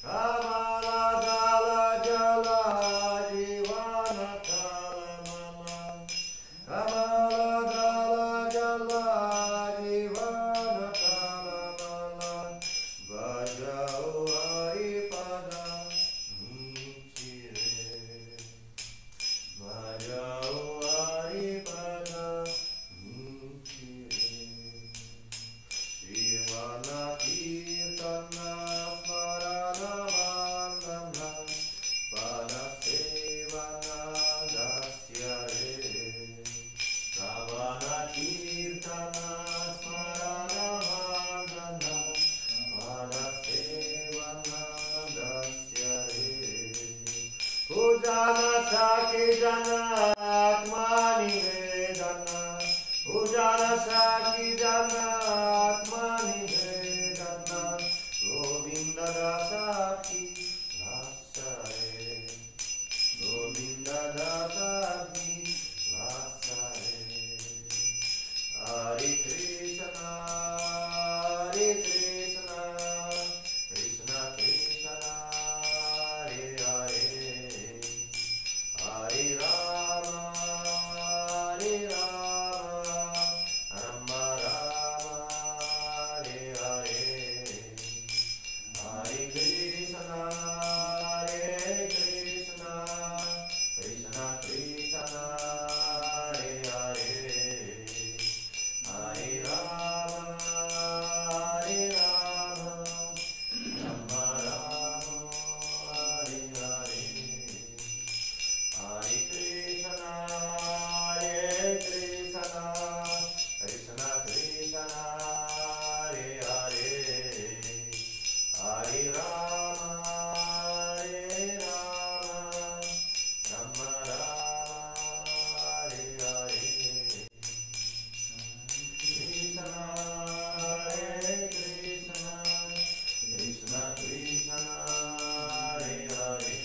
Kamala Jala Jala Jivana Kalamala Kamala Jala Jala Jivana Kalamala Bhajao Haripada Nichire Bhajao Haripada Nichire Shivana Kirtana Smarana Vandana Padasevana Dasyare Ravana Kirtana Smarana Vandana Padasevana Dasyare Pujana Saki Jana Atmani Vedana Pujana Saki Jana Atmani Vedana Govinda Dasaki Lasare Govinda Dasaki Lasare Hare Krishna Hare Krishna Krishna Krishna Hare Hare Hare Rama Hare Rama Rama Rama Hare Hare Hare Krishna Hare Krishna Krishna Krishna Hare Hare Hare Rama Hare Rama Rama Rama Hare Hare Hare Krishna Hare Krishna Krishna Krishna Hare Hare Hare Rama Hare Rama Rama Rama Hare Hare Krishna Hare Krishna Krishna Krishna Hare Hare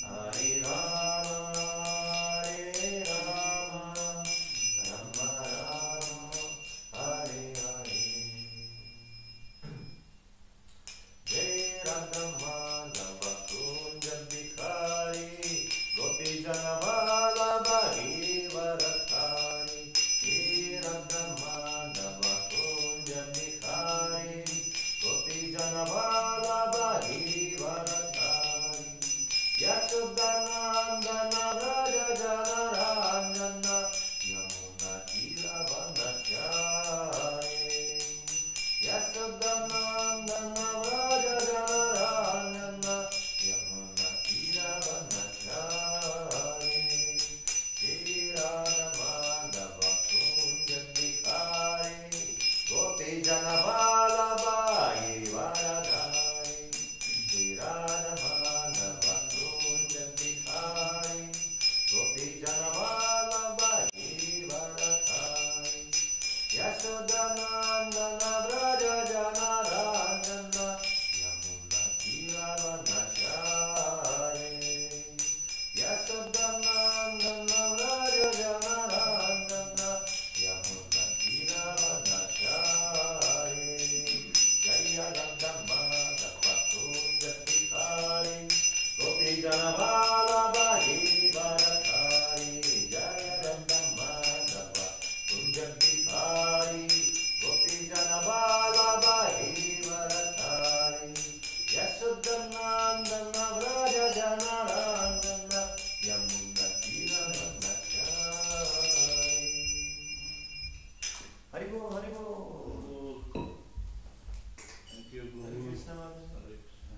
Hare Rama Hare Rama Rama Rama Hare Hare Jai Radha Madhava Kunja Bihari Gopi Jana Vallabha Giridharadhari Jai Radha Madhava Kunja Bihari Gopi Jana Vallabha Giridharadhari Yashodanandana Vraja Jana Ranjana Yamuna Tiravanachari Yashodanandana Vraja Jana Ranjana Yamuna Tiravanachari Shri Radha Madhava Kunja Bihari Gopi Jana Vallabha Giridharadhari Shri Radha Madhava Kunja Bihari Gopi Jana Vallabha Giridharadhari Yashodanandana Vraja Jana Ranjana Yamuna Tiravanachari Yashodanandana Vraja Jana Ranjana Yamuna Tiravanachari Jaya Radha Madhava Kunja Bihari Gopi Jana Vallabha Giridharadhari Jaya Radha Madhava Kunja Bihari Gopi Jana Vallabha Giridharadhari Yashodanandana Vraja Jana Ranjana Yamuna Tiravanachari Hari Bol Hari Bol Thank you, Guru. Hare Krishna Maharaj. Hare Krishna.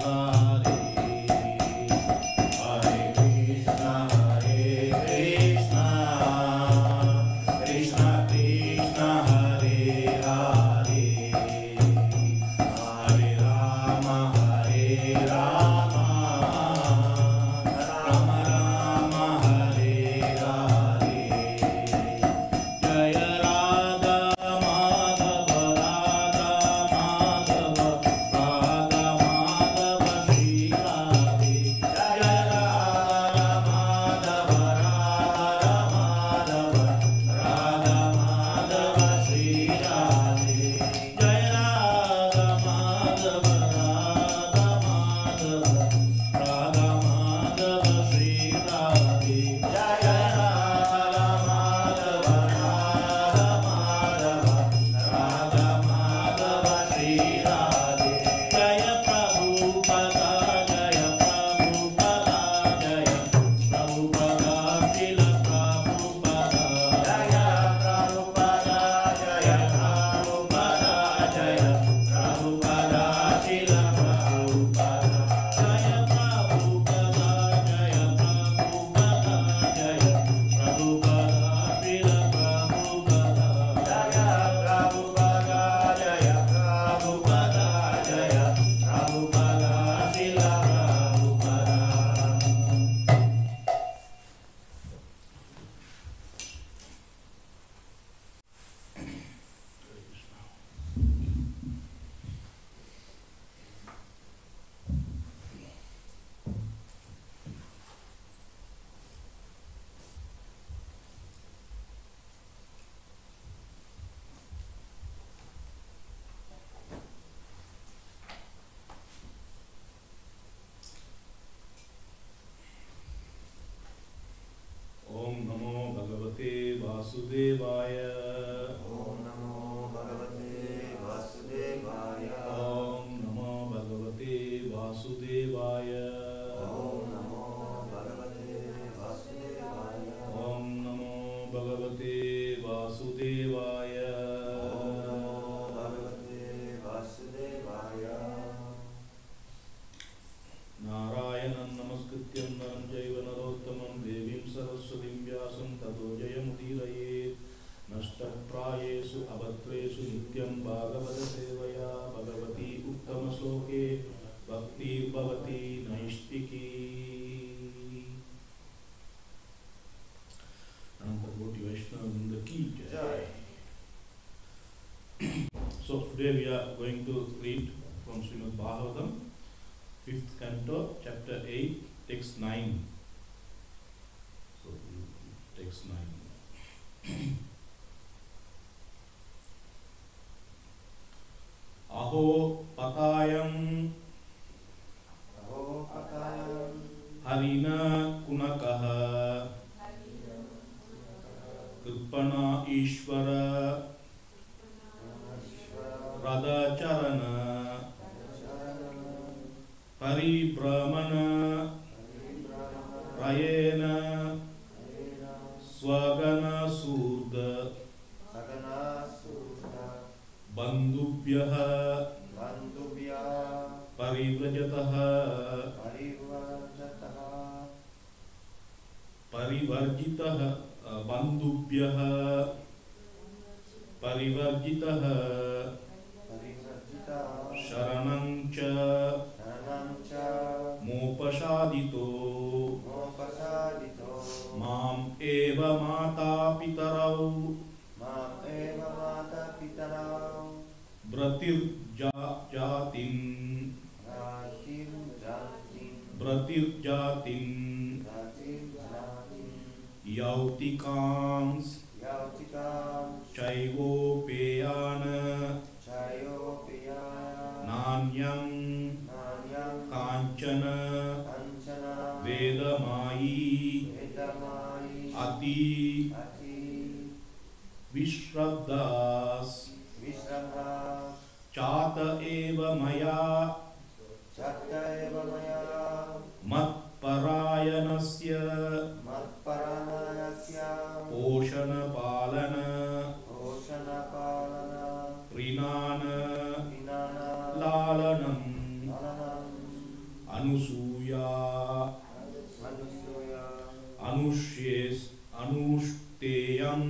Hare नारायणं नमस्कृत्यं नरं चैव नरोत्तमं देवीं सरस्वतीं व्यासं ततो जयमुदीरयेत् नष्टप्रायेषु अभद्रेषु नित्यं भागवतसेवया Bhagwati उत्तमश्लोके भक्तिर्भवति नैष्टिकी. Ananta Vaishnava ki jai. So today we are going to read from Srimad Bhagavatam, 5th canto, chapter 8, text 9. So text 9. Aho patayam harina kunakaha कृपणा ईश्वर राधाचरण परिभ्रमण रयेन स्वगन सूर्द बन्धुभ्यः परिव्रजतः परिवर्जितः बन्धुभ्यः परिवर्जितः शरणं च मोपशादितो माम् एव माता पितरौ ब्रतिर्जातिं यौतिकांस चैवोपेयान नान्यं कांचन वेदमायी अति विश्रद्धास् चात एव मया मत्परायणस्य पोषण पालन प्रीणान लालनम अनुसूया अनुष्ठेयं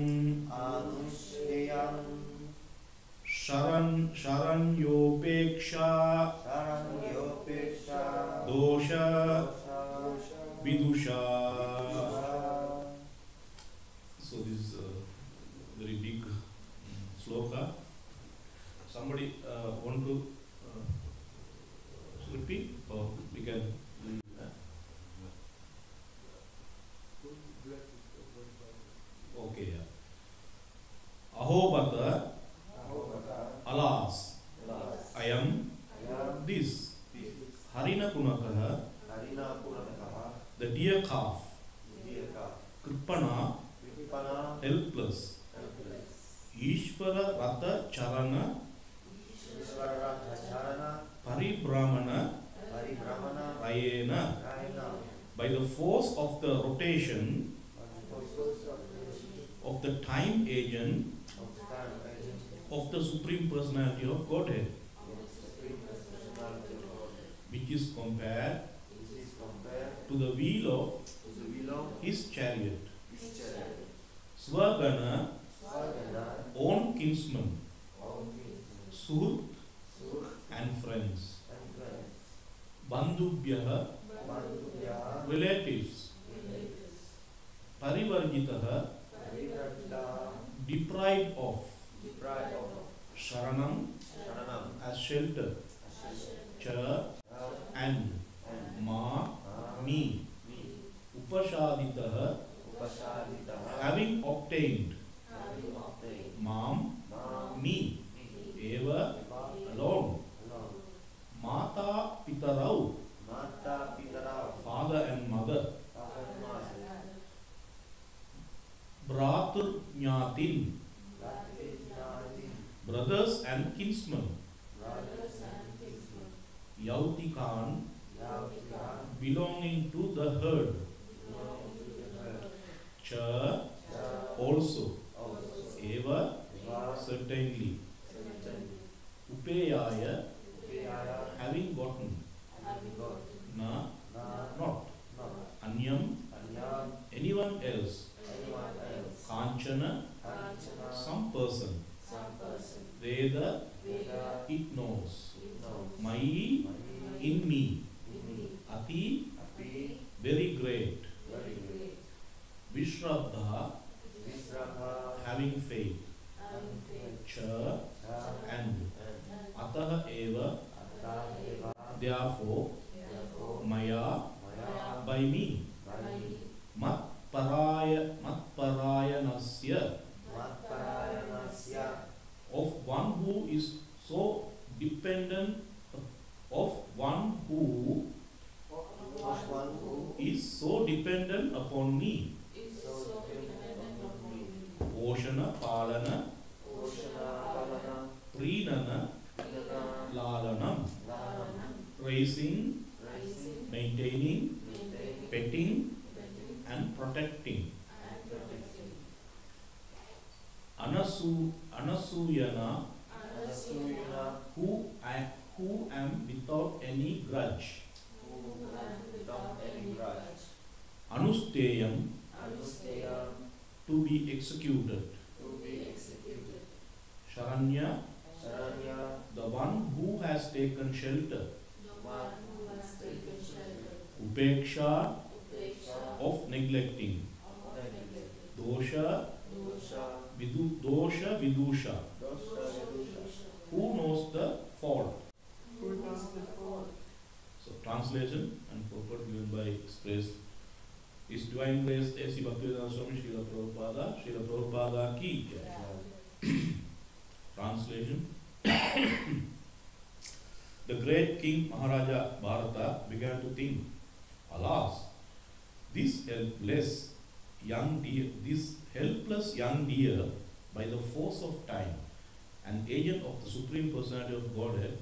शरण्योपेक्षा दोष विदुषा. So this is a very big sloka. Somebody want to repeat, or we can? Okay. Yeah. Ahobata, alas, I am this. Harina Kunakaha, the dear calf. Kripana, helpless. Ishvara Ratha Charana Paribramana Rayena. By the force of the rotation of the time agent of the Supreme Personality of Godhead, which is compared to the wheel of his chariot. Swagana, own kinsmen, Suhut and friends. Bandhubhyaha, relatives. Parivarjitaha, deprived of. Sharanam, as shelter. Cha, and. Ma, me. Upashaditaha, having obtained. Mam, me. Eva, alone. Mata Pitarau, father and mother. Bratur Nyatin, brothers and kinsmen. Yautikan, belonging to the herd. Cha, also. Eva, certainly. Upeyaya, having gotten. Na, very great. very great. Vishraddha, Visraha, having faith. Cha, and. Ataha eva, Ataheva, therefore, therefore, maya, Maya, by me. by Matparayanasya, Matparayanasya, of one who is so dependent, of one who of one who is so dependent upon me. so dependent on me. Oshana, Palana, Oshana, Palana, Prinana, Prinana, Lalanam, Lanam, raising, raising, maintaining, maintaining, petting, petting, and protecting. and protecting. Anasuyana, Anasuyana, who am without any grudge. who am without any grudge. Anusteyam, Anusteya, to be executed. to be executed. Sharanya, Sharanya, the one who has taken shelter. one who has taken shelter. Upeksha, Upeksha, of neglecting. of neglect. Dosha, Dosha, dosha vidusha, Dosha, Vidusha. who knows the fault. Who knows the fault? So translation and purport given by express is Divine Grace A.C. Bhaktivedanta Swami Srila Prabhupada ki jai. Translation. The great King Maharaja Bharata began to think, alas, this helpless young deer, by the force of time, an agent of the Supreme Personality of Godhead,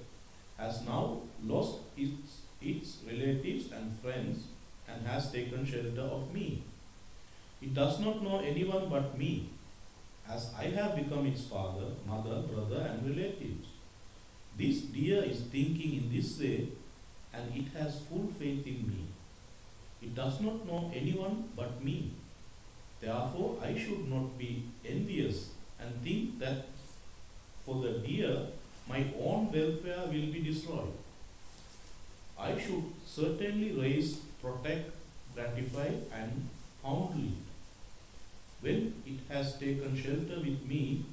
has now lost its relatives and friends and has taken shelter of me. It does not know anyone but me, as I have become its father, mother, brother, and relatives. This deer is thinking in this way, and it has full faith in me. It does not know anyone but me. Therefore, I should not be envious and think that for the deer, my own welfare will be destroyed. I should certainly raise, protect, gratify, and fondle it. When it has taken shelter with me,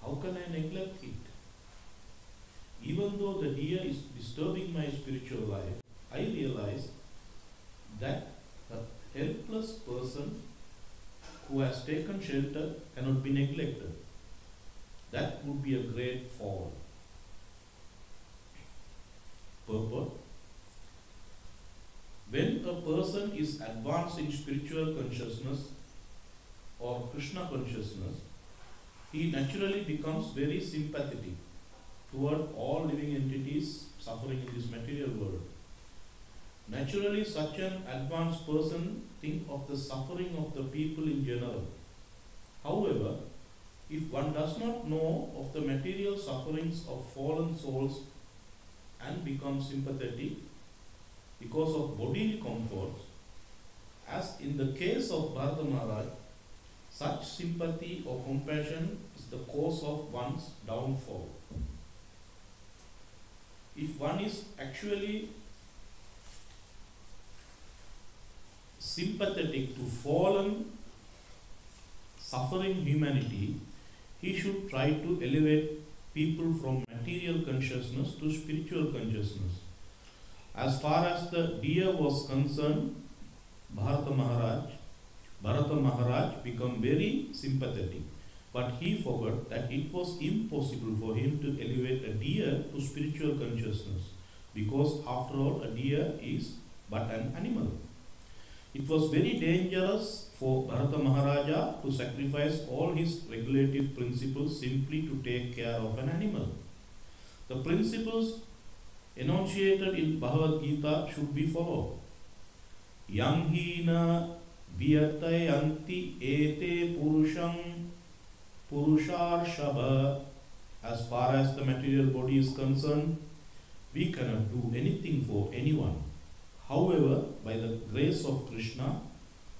how can I neglect it? Even though the deer is disturbing my spiritual life, I realize that a helpless person who has taken shelter cannot be neglected. That would be a great fall. Purport. When a person is advanced in spiritual consciousness or Krishna consciousness, he naturally becomes very sympathetic toward all living entities suffering in this material world. Naturally, such an advanced person thinks of the suffering of the people in general. However, if one does not know of the material sufferings of fallen souls and becomes sympathetic because of bodily comforts, as in the case of Bharata Maharaj, such sympathy or compassion is the cause of one's downfall. If one is actually sympathetic to fallen, suffering humanity, he should try to elevate people from material consciousness to spiritual consciousness. As far as the deer was concerned, Bharata Maharaj became very sympathetic, but he forgot that it was impossible for him to elevate a deer to spiritual consciousness, because after all, a deer is but an animal. It was very dangerous for Bharata Maharaja to sacrifice all his regulative principles simply to take care of an animal. The principles enunciated in Bhagavad Gita should be followed. Yang hina vyatayanti ete purusharshava. As far as the material body is concerned, we cannot do anything for anyone. However, by the grace of Krishna,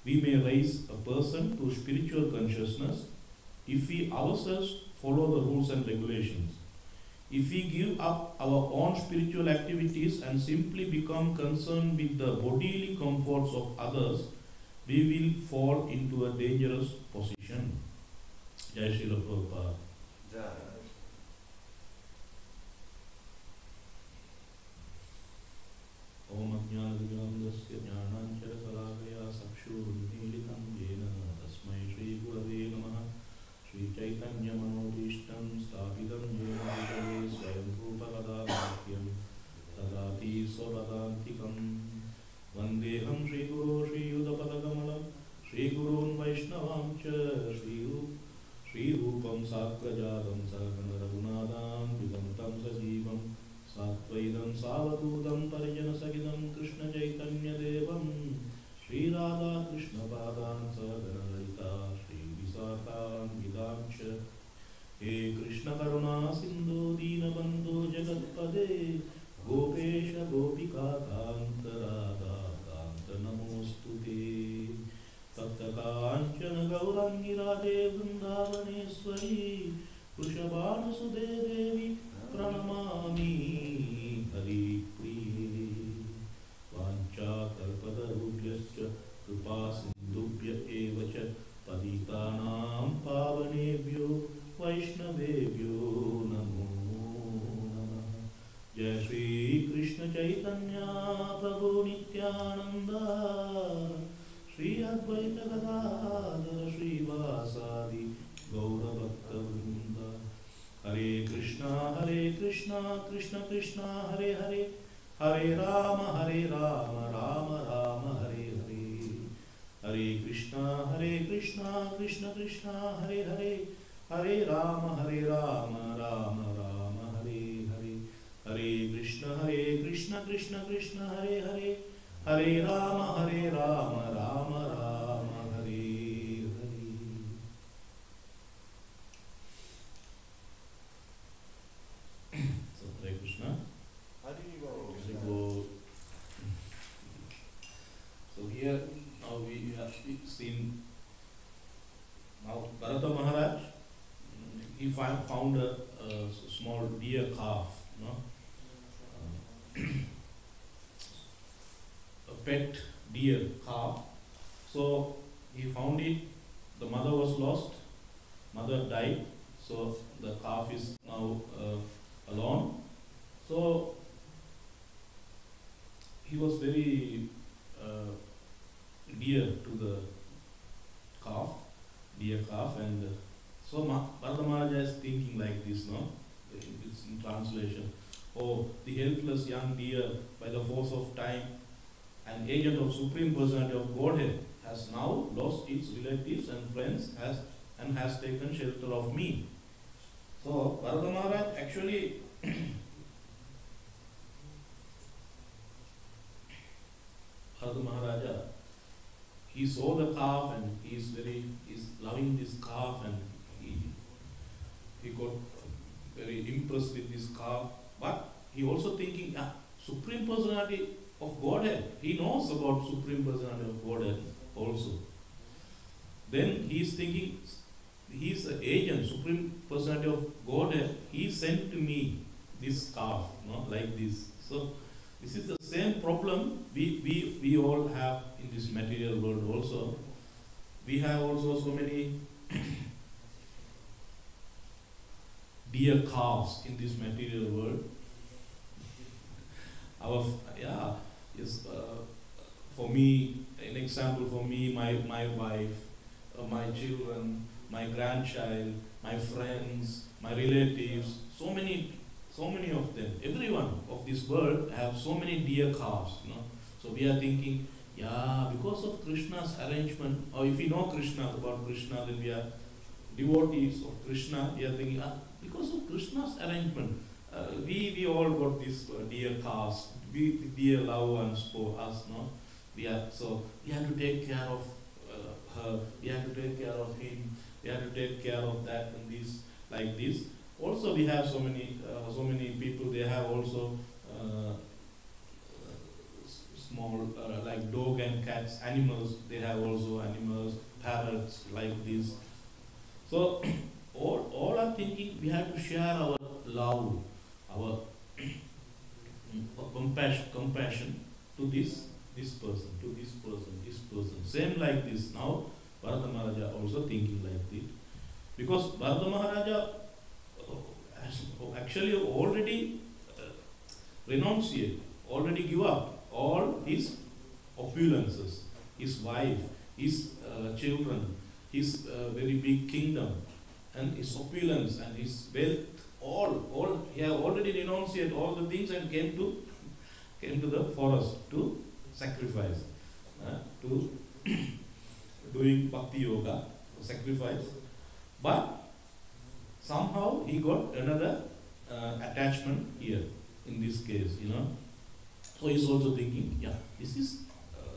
we may raise a person to spiritual consciousness if we ourselves follow the rules and regulations. If we give up our own spiritual activities and simply become concerned with the bodily comforts of others, we will fall into a dangerous position. Jai Srila Prabhupada. Jai. Om Ajnana-Vigamdasya Jnananchara-Salakaya Sakshur-Nilitam Jena Tasmai Shri Gurave Namaha Shri Chaitanya-Manodishtam Sthapitam Jena Vitale Swayam-Rupa-Kadam Tadati Swavadantikam Vandeham Shri Guru Shri Yudapadakamalam Shri Gurun Vaishnavam Cha Shri Rupam Sakrajadam Sakana Raghunadam Vigamtam Sajivam Satvaitam Savadutam Parijana Sagidam Krishna Caitanyadevam Shri Radha Krishna Padan Sagana Lalita Shri Visakam Vidancha He Krishna Karuna Sindhu Dina Bandhu Jagatpade Gopesha Gopika Kanta Radha Kanta Namostute Tapta Kanchana Gaurangi Radhe Vrindavaneshwari Vrishabhana Sudhe Devi Pranamami Hari Priye Vancha Kalpatarubhyascha Kripa Sindhubhya Evacha Paditanam Pavanebhyo Vaishnavebhyo Namo Namah Jai Shri Krishna Chaitanya Prabhu Nityananda Shri Advaita Gadadhara Shri Vasadi Gaura Bhakta Vrinda Hare Krishna, Krishna Krishna, Hare Hare, Hare Rama, Rama Rama, Hare Hare. Hare Krishna, Krishna Krishna, Hare Hare, Hare Rama, Rama Rama, Hare Hare. Hare Krishna, Krishna Krishna, Hare Hare, Hare Rama, Rama Rama, Hare Hare. So, Hare Krishna. Haribo. So here now we have seen now Bharata Maharaj, he found a small deer calf, no? A pet deer calf. So he found it, the mother was lost, mother died, so the calf is now alone. So he was very dear to the dear calf, and so Bharata Maharaj is thinking like this, no? It's in translation. Oh, the helpless young deer, by the force of time, an agent of Supreme Personality of Godhead, has now lost its relatives and friends and has taken shelter of me. So Bharata Maharaj actually Bharata Maharaja, he saw the calf and he's loving this calf, and he got very impressed with this calf. But he also thinking, Supreme Personality of Godhead. He knows about Supreme Personality of Godhead also. Then he is thinking, he is an agent, Supreme Personality of Godhead. He sent to me this calf, no, like this. So this is the same problem we all have in this material world also. We have also so many dear calves in this material world. For me, an example for me, my wife, my children, my grandchild, my friends, my relatives, so many of them. Everyone of this world have so many dear calves, you know. So we are thinking, because of Krishna's arrangement, or if we know about Krishna, then we are devotees of Krishna. We are thinking, because of Krishna's arrangement, we all got these dear calves, dear loved ones for us, no? We have to take care of her. We have to take care of him. We have to take care of that and this, like this. Also, we have so many people. They have also small like dog and cats, animals. They have also animals, parrots, like this. So all are thinking we have to share our love our compassion to this person, to this person, this person. Same like this. Now Bharata Maharaja also thinking like this. Because Bharata Maharaja has actually already renunciate, already give up all his opulences, his wife, his children, his very big kingdom, and his opulence and his wealth. All he have already renunciated all the things and came to the forest to sacrifice, to doing bhakti yoga, sacrifice. But somehow he got another attachment here in this case, So he's also thinking, this is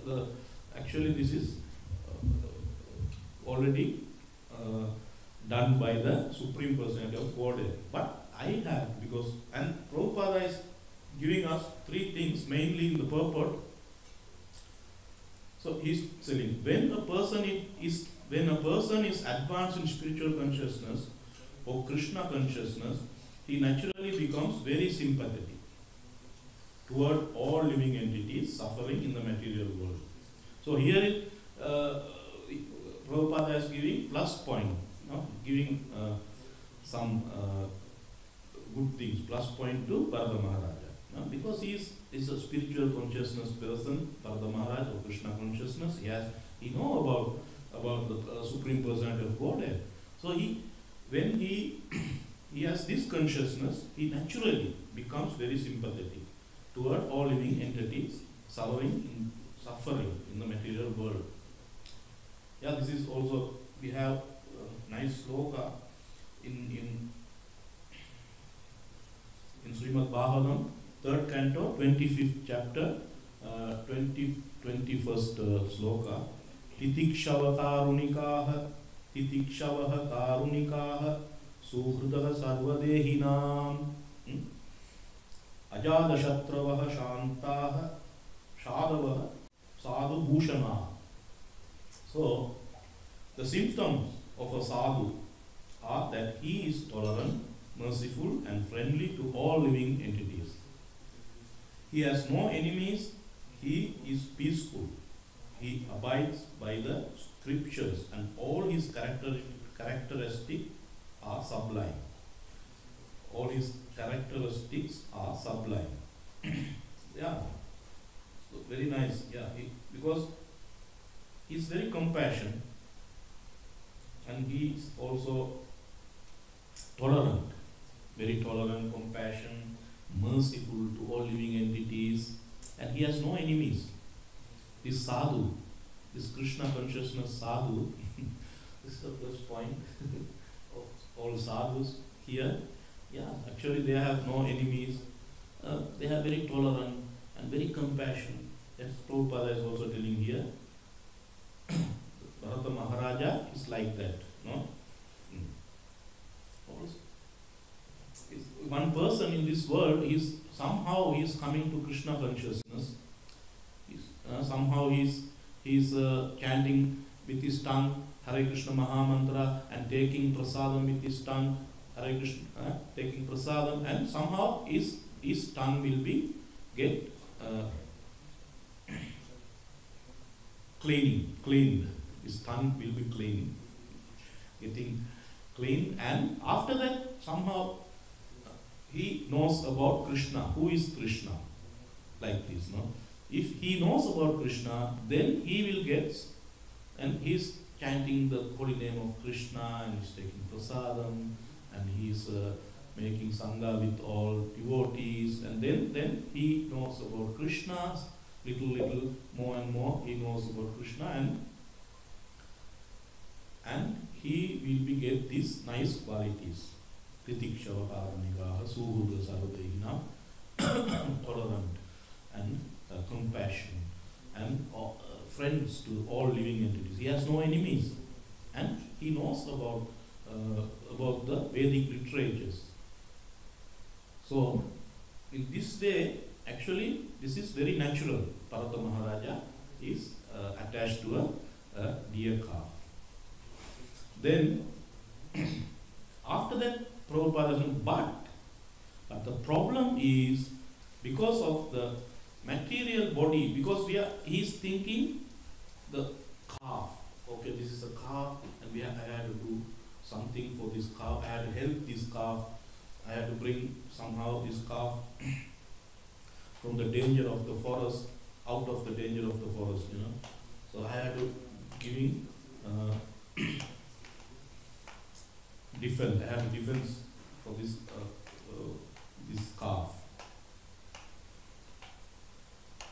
this is already done by the Supreme Personality of Godhead. But I have, and Prabhupada is giving us three things mainly in the purport. So he's saying, when a person is advanced in spiritual consciousness or Krishna consciousness, he naturally becomes very sympathetic toward all living entities suffering in the material world. So here Prabhupada is giving plus point, giving some good things, plus point to Bharata Maharaja. Because he is a spiritual consciousness person, Bharata Maharaj, or Krishna consciousness, he know about the Supreme Personality of Godhead. So when he has this consciousness, he naturally becomes very sympathetic toward all living entities suffering in the material world. This is also, we have a nice sloka in Srimad Bhagavatam, 3rd canto, 25th chapter, 21st sloka. Titikshava karunikaha suhrudaha sarvadehinam ajadashatravaha shantaha shadavaha sadhu bhushana. So, the symptoms of a sadhu are that he is tolerant, merciful and friendly to all living entities. He has no enemies, he is peaceful, he abides by the scriptures and all his characteristics are sublime. All his characteristics are sublime. So very nice. Because he is very compassionate and he is also tolerant, very tolerant, compassionate, merciful to all living entities, and he has no enemies. This sadhu, this Krishna consciousness sadhu, this is the first point of all sadhus here. Actually they have no enemies. They are very tolerant and very compassionate. That's Prabhupada is also telling here. Bharata Maharaja is like that, no? One person in this world is somehow coming to Krishna consciousness. Somehow he's chanting with his tongue Hare Krishna Mahamantra and taking prasadam with his tongue, Hare Krishna, taking prasadam, and somehow his tongue will be get cleaned. His tongue will be getting clean, and after that somehow he knows about Krishna. Who is Krishna? Like this, no? If he knows about Krishna, then he will get, and he's chanting the holy name of Krishna, and he's taking prasadam, and he's making sangha with all devotees, and then he knows about Krishna, little more and more he knows about Krishna, and he will be get these nice qualities. Titikshava karanikaha suhruda sarvadehina, tolerant and compassion and friends to all living entities. He has no enemies, and he knows about the Vedic literatures. So in this way, actually this is very natural. Bharata Maharaja is attached to a deer calf. Then after that Prabhupada said, but But the problem is because of the material body, because he's thinking the calf. Okay, this is a calf, and I had to do something for this calf. I had to help this calf. I had to bring somehow this calf from the danger of the forest, out of the danger of the forest, So I had to giving defense. I have defense for this this calf.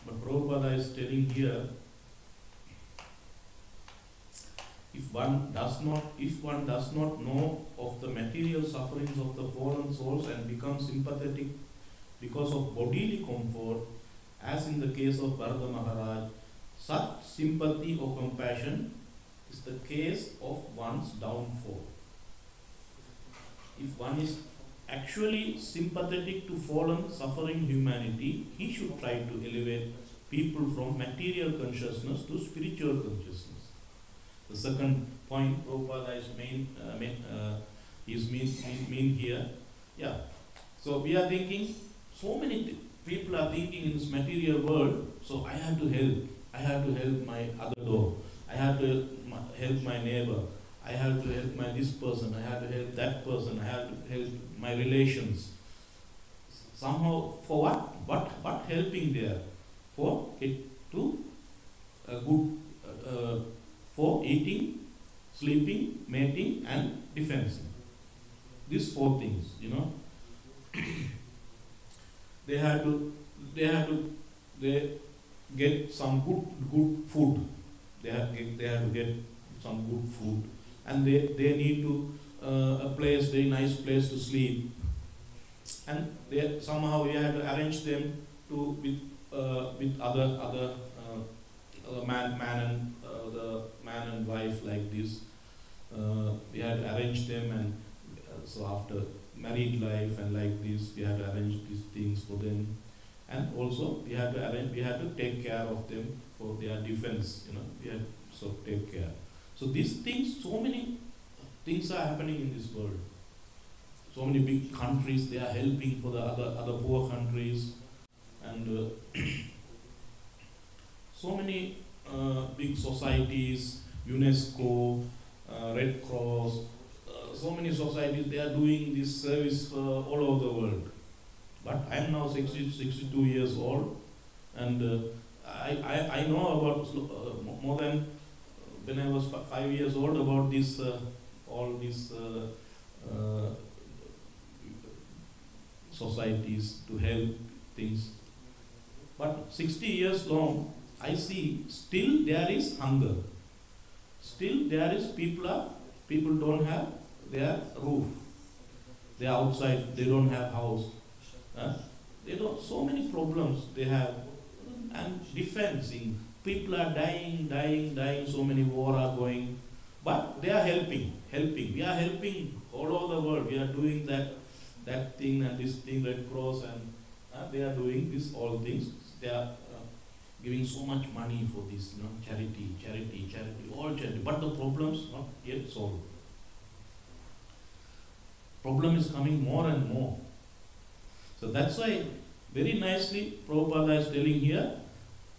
But Prabhupada is telling here, if one does not know of the material sufferings of the fallen souls and become sympathetic because of bodily comfort, as in the case of Bharata Maharaj, such sympathy or compassion is the case of one's downfall. If one is actually sympathetic to fallen, suffering humanity, he should try to elevate people from material consciousness to spiritual consciousness. The second point Prabhupada is mean here. Yeah. So we are thinking, so many people are thinking in this material world, so I have to help. I have to help my other dog. I have to help my neighbor. I have to help this person. I have to help that person. I have to help my relations. Somehow, for what? What helping there? For it to a good, for eating, sleeping, mating, and defending. These four things, They get some good food. They have to get some good food, and they need to a very nice place to sleep, and somehow we have to arrange them to with other man and wife like this. We have to arrange them, and so after married life and like this, we have to arrange these things for them. And also we have to take care of them for their defense, we have to take care. So these things, so many things are happening in this world. So many big countries, they are helping for the other poor countries, and so many big societies, UNESCO, Red Cross, so many societies, they are doing this service all over the world. But I am now 62 years old, and I know about more than when I was 5 years old about this all these societies to help things. But 60 years long, I see still there is hunger. Still there is people don't have their roof. They are outside. They don't have house. They don't. So many problems they have, and defending. People are dying. So many war are going, but they are helping. We are helping all over the world. We are doing that thing and this thing, Red Cross, and they are doing this all things. They are giving so much money for this, charity, all charity. But the problems not yet solved. Problem is coming more and more. So that's why very nicely Prabhupada is telling here,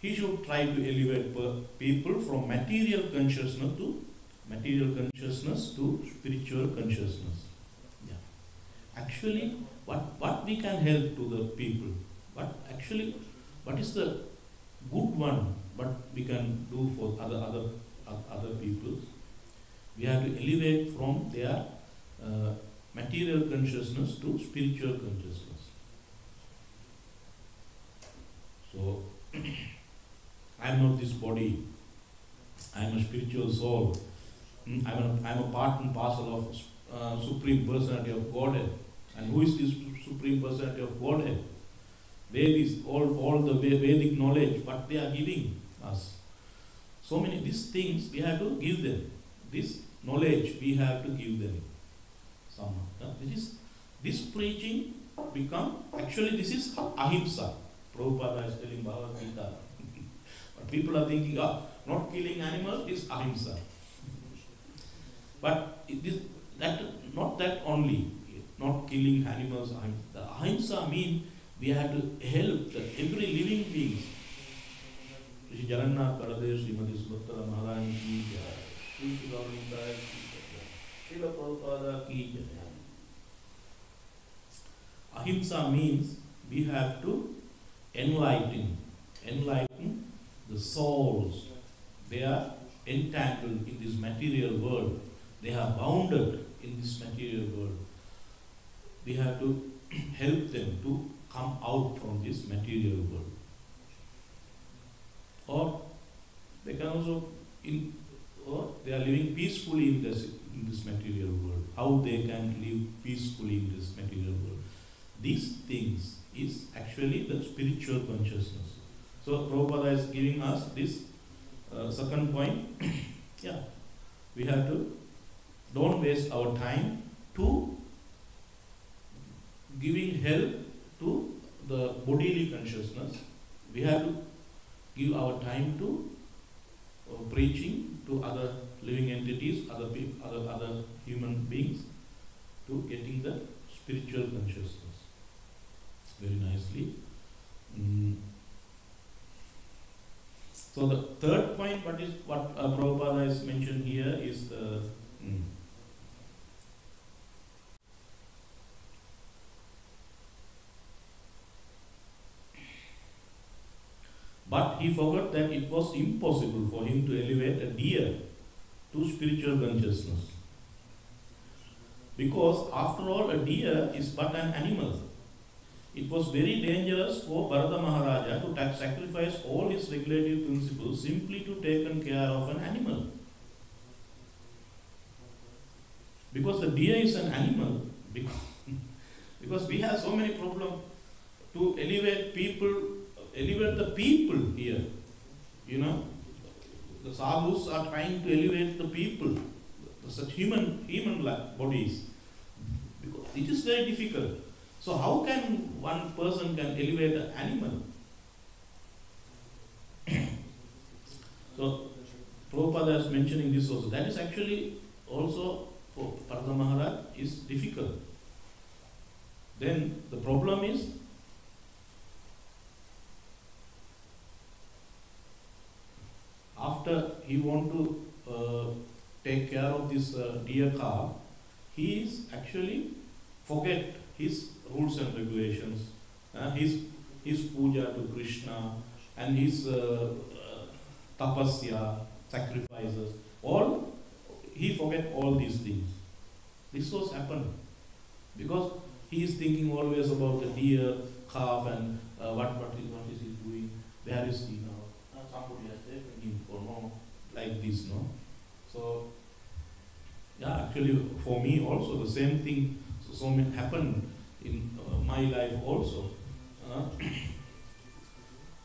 he should try to elevate people from material consciousness to spiritual consciousness. Yeah. Actually, what we can help to the people? What is the good one? What we can do for other people? We have to elevate from their material consciousness to spiritual consciousness. So, I am not this body. I am a spiritual soul. I am a part and parcel of Supreme Personality of Godhead. And who is this Supreme Personality of Godhead? All the Vedic knowledge, what they are giving us. So many these things we have to give them. This knowledge we have to give them. Somehow. This preaching this is ahimsa. Prabhupada is telling Bhagavad Gita. But people are thinking, not killing animals is ahimsa. But it is not that only. not killing animals. The ahimsa means we have to help every living being. Shri Jagannath Baladev Srimati Subhadra Maharani ki jai. Shri Gauranga ki jai. Srila Prabhupada ki jai. Ahimsa means we have to enlighten the souls. They are entangled in this material world. They are bounded in this material world. We have to help them to come out from this material world. Or they can also, or they are living peacefully in this material world. How they can live peacefully in this material world. These things is actually the spiritual consciousness. So Prabhupada is giving us this second point. Yeah, we have to don't waste our time to giving help to the bodily consciousness. We have to give our time to preaching to other living entities, other human beings, to getting the spiritual consciousness. Very nicely. So the third point, what Prabhupada has mentioned here is the but he forgot that it was impossible for him to elevate a deer to spiritual consciousness. Because after all, a deer is but an animal. It was very dangerous for Bharata Maharaja to sacrifice all his regulative principles simply to take care of an animal. Because the deer is an animal, because we have so many problems to elevate the people here. You know, the sadhus are trying to elevate the people, such human bodies. Because it is very difficult. So how can one person can elevate an animal? So Prabhupada is mentioning this also. That is actually also for Bharata Maharaj is difficult. Then the problem is after he want to take care of this deer calf, he is actually forget his rules and regulations, his puja to Krishna and his tapasya, sacrifices, all he forget all these things. This was happened because he is thinking always about the deer, calf, and what is he doing, where is he now, somebody has taken him or no, like this, no. So yeah, actually for me also the same thing so many happened in my life also.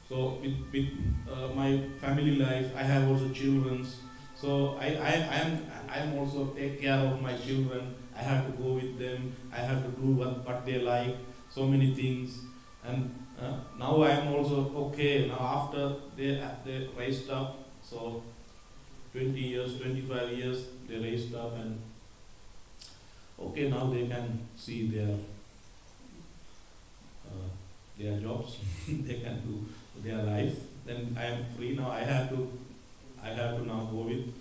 So with my family life, I have also children. So I am also take care of my children. I have to go with them. I have to do what they like. So many things. And now I am also okay. Now after they raised up, so 20 years, 25 years, they raised up and okay, now they can see their jobs. They can do their life. Then I am free now. I have to now go with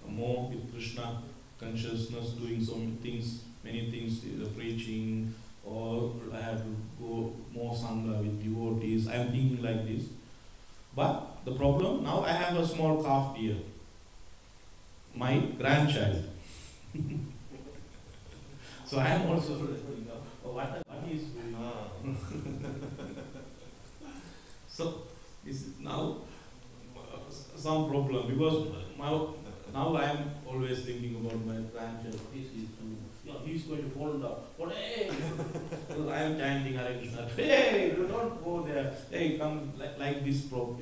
more with Krishna consciousness, doing so many things, preaching, or I have to go more sangha with devotees. I am thinking like this. But the problem now, I have a small calf deer, my grandchild. So I am also what he is doing. So this is now some problem because now I am always thinking about my grandchild. He's going to fall down. But hey, because I am chanting Hare Krishna. Hey, you don't go there. Hey, come like this problem.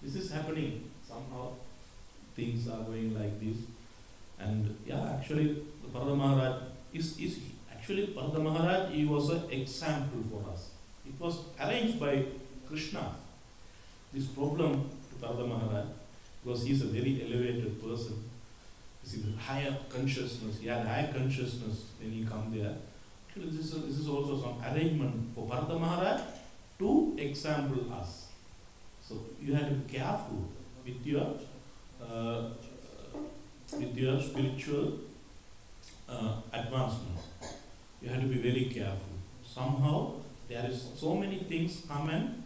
This is happening somehow. Things are going like this, and yeah, actually, Bharata Maharaj is actually Bharata Maharaj. He was an example for us. It was arranged by Krishna. This problem to Bharata Maharaj, because he is a very elevated person. He is higher consciousness. He had high consciousness when he come there. Actually, this is also some arrangement for Bharata Maharaj to example us. So you have to be careful with your spiritual advancement. You have to be very careful. Somehow there is so many things come and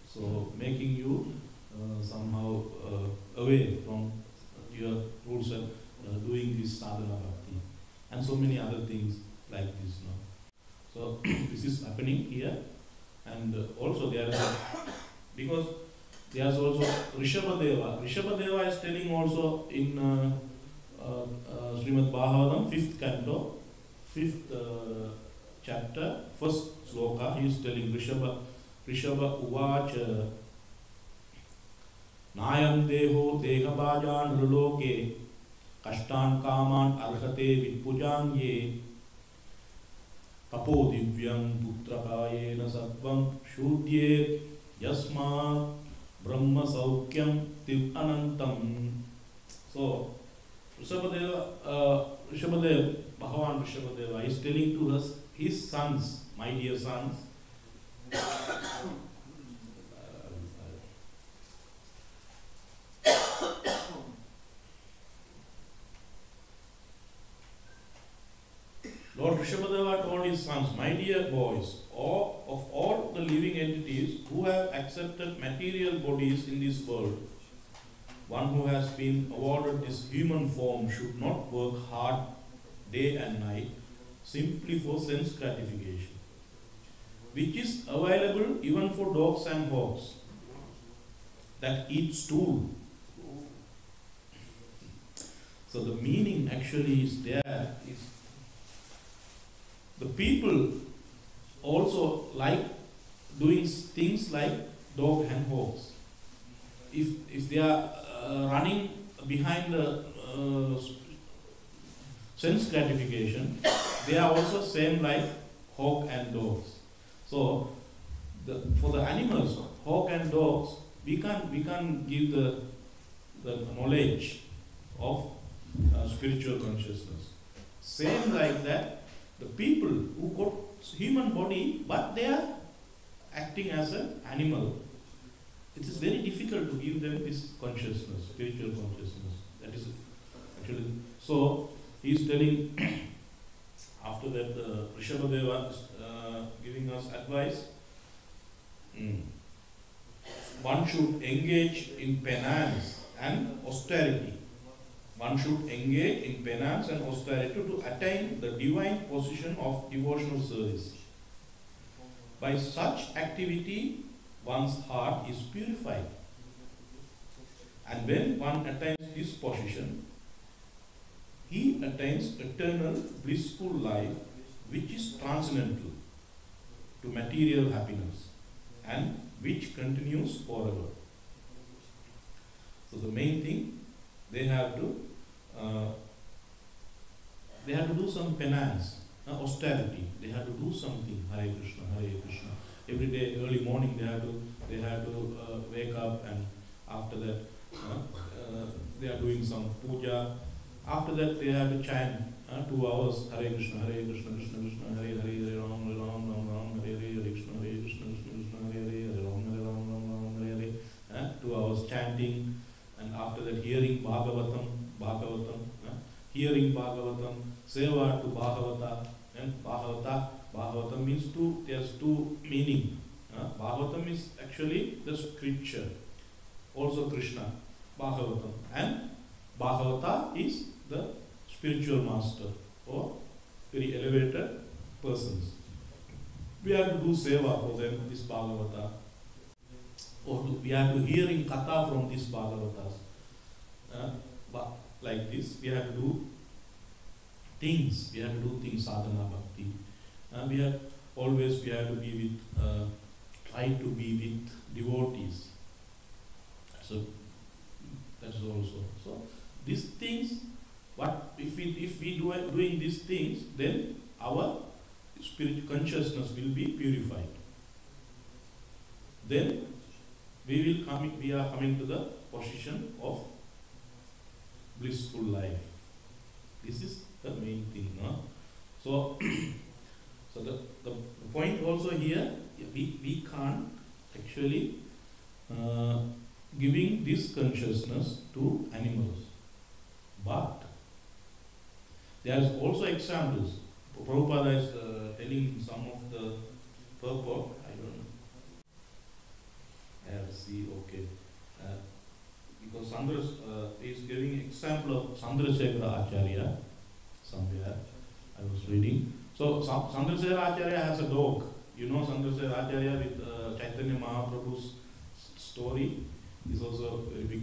so making you somehow away from your rules and doing this sadhana bhakti and so many other things like this. No? So this is happening here, and also there is because there is also Rishabhadeva. Rishabhadeva is telling also in Srimad Bhagavatam, 5th canto, 5th chapter, 1st sloka. He is telling Rishabha Uvacha Nayam Deho Dehabhajan Ruloke Kashtan Kaman Arhate Vipujanye Tapo Divyam Putrakayena Sattvam Shudye Yasma Brahma Saukyam Tiv Anantam. So Rishabhadeva, Bhagavan Rishabhadeva is telling to us, his sons, my dear sons, Lord Rishabhadeva told his sons, my dear boys, of all the living entities who have accepted material bodies in this world, one who has been awarded this human form should not work hard day and night simply for sense gratification, which is available even for dogs and hawks that eat stool. So the meaning actually is there. The people also like doing things like dog and hawks. If they are running behind the sense gratification, they are also same like hawk and dogs. So for the animals, hawk and dogs, we can't give the knowledge of spiritual consciousness. Same like that, the people who got human body but they are acting as an animal, it is very difficult to give them this consciousness, spiritual consciousness. That is actually, so he is telling after that Rishabhadeva is giving us advice. One should engage in penance and austerity. One should engage in penance and austerity to attain the divine position of devotional service. By such activity, one's heart is purified. And when one attains this position, he attains eternal blissful life, which is transcendental to material happiness and which continues forever. So the main thing, they have to do some penance, austerity. They have to do something. Hare Krishna, Hare Krishna. Every day, early morning, they have to wake up, and after that, they are doing some puja. After that, they have to chant 2 hours. Hare Krishna, Hare Krishna, Krishna Krishna, Hare Hare, Hare Ram, Hare Ram, Ram Ram, Hare Hare, Hare Krishna, Hare Krishna, Krishna Krishna, Hare Hare, Hare Ram, Hare Ram, Ram Ram, Hare Hare. 2 hours chanting, and after that, hearing Bhagavatam, hearing Bhagavatam, seva to Bhagavata, and Bhagavatam means there's two meaning. Bhagavatam is actually the scripture, also Krishna, Bhagavatam, and Bhagavata is the spiritual master or very elevated persons. We have to do seva for them, this Bhagavata, or we have to hearing katha from these Bhagavatas. Like this, we have to do things. We have to do things, sadhana bhakti. We have to be with, try to be with devotees. So that's also. So these things, what if we doing these things, then our spirit consciousness will be purified. Then we are coming to the position of blissful life. This is the main thing. No? So, so the point also here, we can't actually giving this consciousness to animals. But there is also examples. Prabhupada is telling some of the purport. I don't know. I have to see. Okay. Because Sandra is giving example of Chandrasekhara Acharya somewhere. I was reading. So Chandrasekhara Acharya has a dog. You know Chandrasekhara Acharya with Chaitanya Mahaprabhu's story. Is also a big,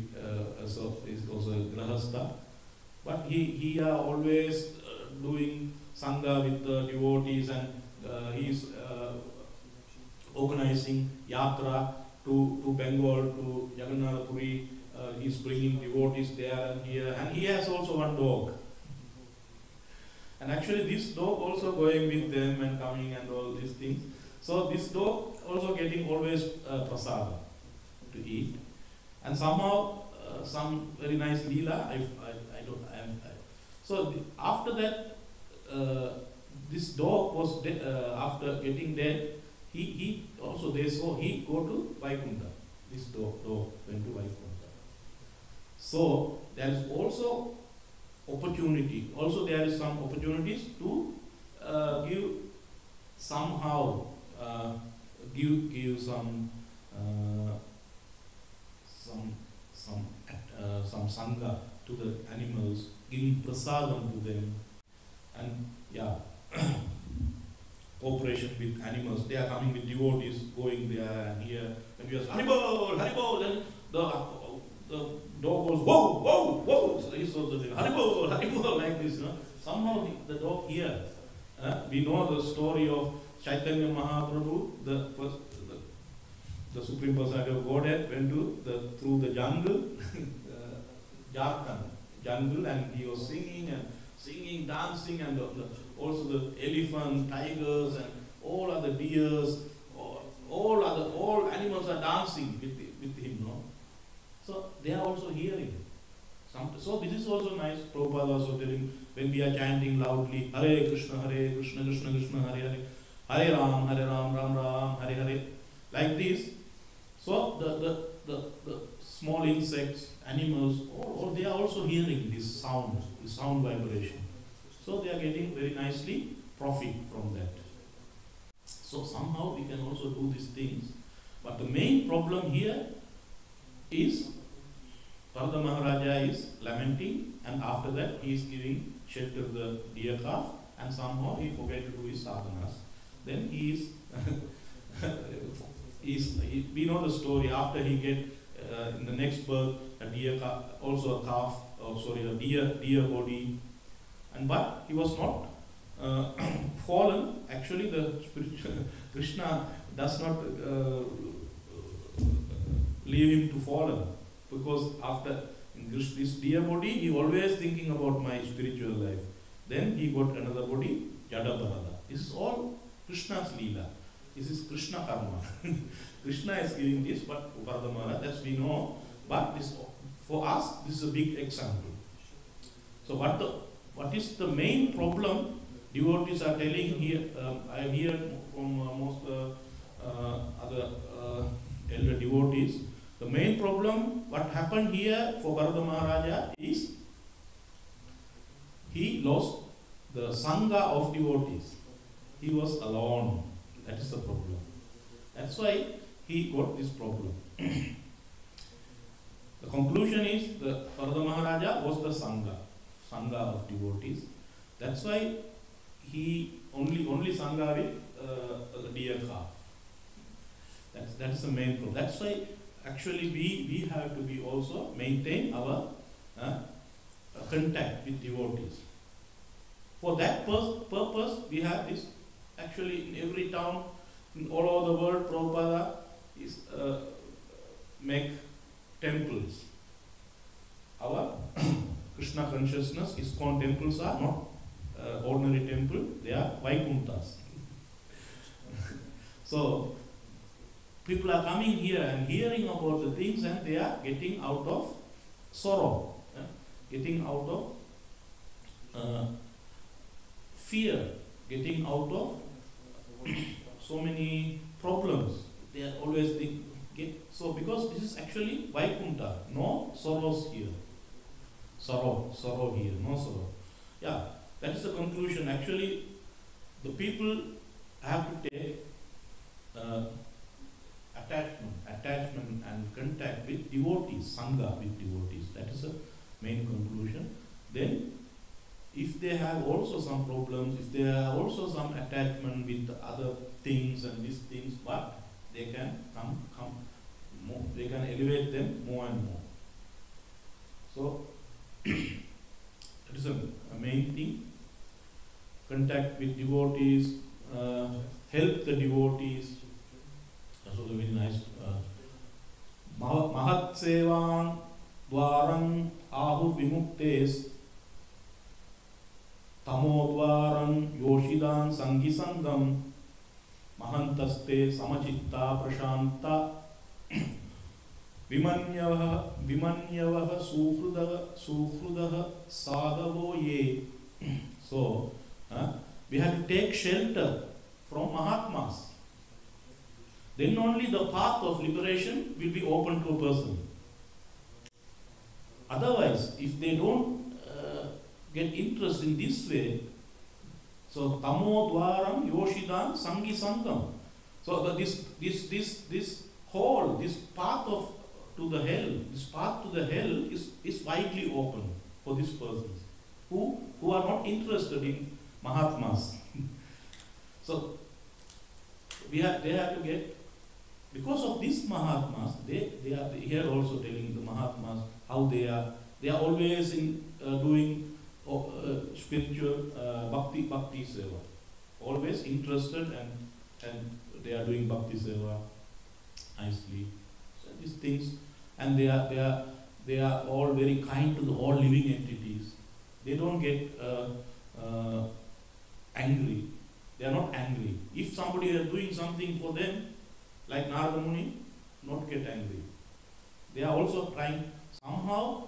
is also a grahastha. But he are always doing sangha with the devotees, and he is organizing yatra to Bengal, to Jagannath Puri. He is bringing devotees there and here, and he has also one dog. And actually this dog also going with them and coming and all these things. So this dog also getting always prasada to eat. And somehow some very nice leela, so after that, this dog was after getting dead, he also they saw he go to Vaikuntha. This dog went to Vaikuntha. So there is also opportunity. Also there is some opportunities to give somehow give some sangha to the animals, giving prasadam to them, and yeah, cooperation with animals. They are coming with devotees, going there and here, and we are Haribol, Haribol, and the dog goes whoa, whoa, whoa. So he's also doing Haribol, Haribol like this. No? Somehow the dog hears. We know the story of Chaitanya Mahaprabhu, the Supreme Personality of Godhead went to through the jungle, Jharkhand jungle, and he was singing, dancing, and also the elephant, tigers, and all other deers, all animals are dancing with him. No, so they are also hearing. So this is also nice. Prabhupada also telling when we are chanting loudly, Hare Krishna, Krishna Krishna, Hare Hare, Hare Ram, Ram Ram, Hare Hare, like this. So the small insects, animals, all they are also hearing this sound vibration. So they are getting very nicely profit from that. So somehow we can also do these things. But the main problem here is Bharata Maharaja is lamenting, and after that he is giving shelter to the deer calf, and somehow he forget to do his sadhanas. Then he is we know the story. After he get in the next birth a deer calf, also a calf, a deer body, and but he was not fallen. Actually, the spiritual Krishna does not leave him to fallen, because after this deer body, he always thinking about my spiritual life. Then he got another body, Jada Bharata. This is all Krishna's leela. This is Krishna karma. Krishna is giving this, but Bharata Maharaj, that's we know. But this, for us, this is a big example. So what is the main problem devotees are telling here? I hear from most other elder devotees. The main problem, what happened here for Bharata Maharaja is he lost the sangha of devotees. He was alone. That is the problem. That's why he got this problem. The conclusion is the Bharata Maharaja was the sangha of devotees. That's why he only sangha with the deer calf. That's the main problem. That's why actually we have to be also maintain our contact with devotees. For that purpose, we have this. Actually, in every town, all over the world, Prabhupada is make temples. Our Krishna consciousness, ISKCON temples are not ordinary temple; they are Vaikunthas. So people are coming here and hearing about the things, and they are getting out of sorrow, getting out of fear, getting out of so many problems. They are always so because this is actually Vaikuntha, no sorrows here. Sorrow here, no sorrow. Yeah, that is the conclusion. Actually, the people have to take attachment and contact with devotees, Sangha with devotees. That is the main conclusion. Then, if they have also some problems, if they have also some attachment with other things and these things, but they can come more, they can elevate them more and more. So, that is a main thing. Contact with devotees, help the devotees. That's also very nice. Mahat sevang dwaram ahu vimuktes tamodvaram yoshidan sangisangam mahantaste samachitta prashanta vimanyavah suhrudah sadhavo ye. So, we have to take shelter from Mahatmas. Then only the path of liberation will be open to a person. Otherwise, if they don't get interest in this way, so tamo dwaram yoshidan sangi sangam. So this whole, this path to the hell is widely open for these persons who are not interested in Mahatmas. So they have to get, because of these Mahatmas, they are here also telling the Mahatmas how they are always in doing spiritual bhakti seva, always interested and they are doing bhakti seva nicely. So these things, and they are all very kind to all living entities. They don't get angry. They are not angry. If somebody is doing something for them, like Narada Muni, not get angry. They are also trying somehow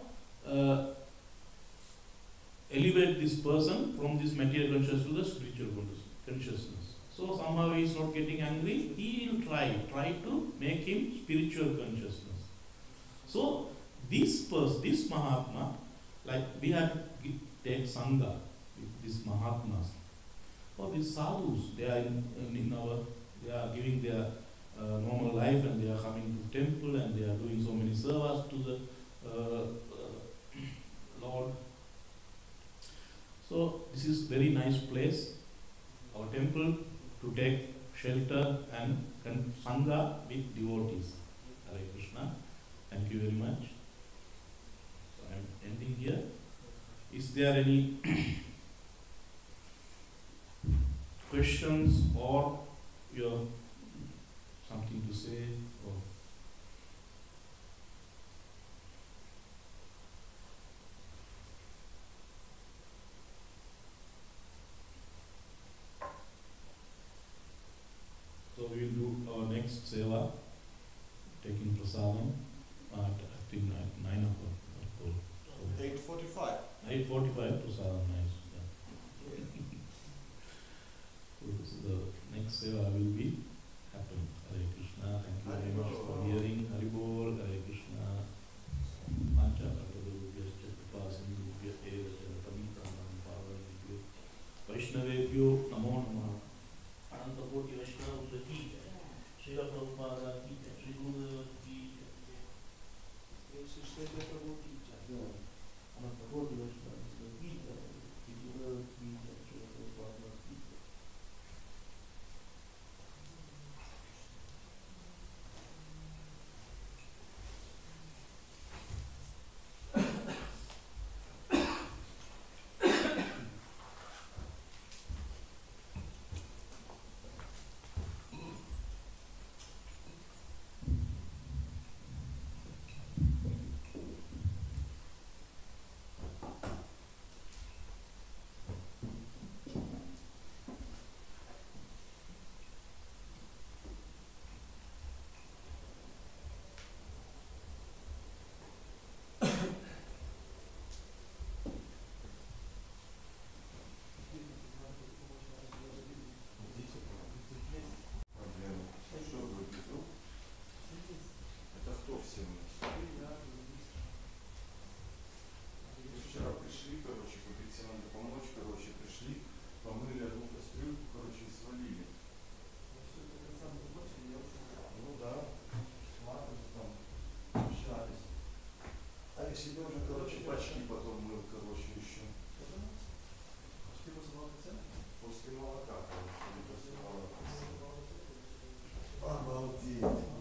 elevate this person from this material consciousness to the spiritual consciousness. So somehow he is not getting angry. He will try to make him spiritual consciousness. So this Mahatma, like we have to take Sangha with these Mahatmas. For these sadhus, they are they are giving their normal life and they are coming to temple and they are doing so many service to the Lord. So this is very nice place, our temple, to take shelter and Sangha with devotees. Hare Krishna. Thank you very much. So I am ending here. Is there any questions or your something to say? Or so we will do our next seva, taking prasadam at I think 9 o'clock. 8:45. 8:45 prasadam, nice. Yeah. So this is the next seva will be happen. Hare Krishna. Thank you very much for hearing. Hari Bol. Hare Krishna. Pancha Katadurubhyas Chakrapasindubhya Eva Charatamitaman Pavanibhyo Vaishnavebhyo Namo Namah. Ananta Koti Vaishnava Ki Jai. Srila Prabhupada Ki Jai. Sri Gurudeva Ki Jai. Srila Prabhupada Ki Jai. Ananta Koti Vaishnava Ki Jai. Sri Gurudeva Ki Jai. Srila Prabhupada Ki Jai. себе уже, короче, почти потом мыл, короче, еще. После молока, короче, не после молока. Обалдеть.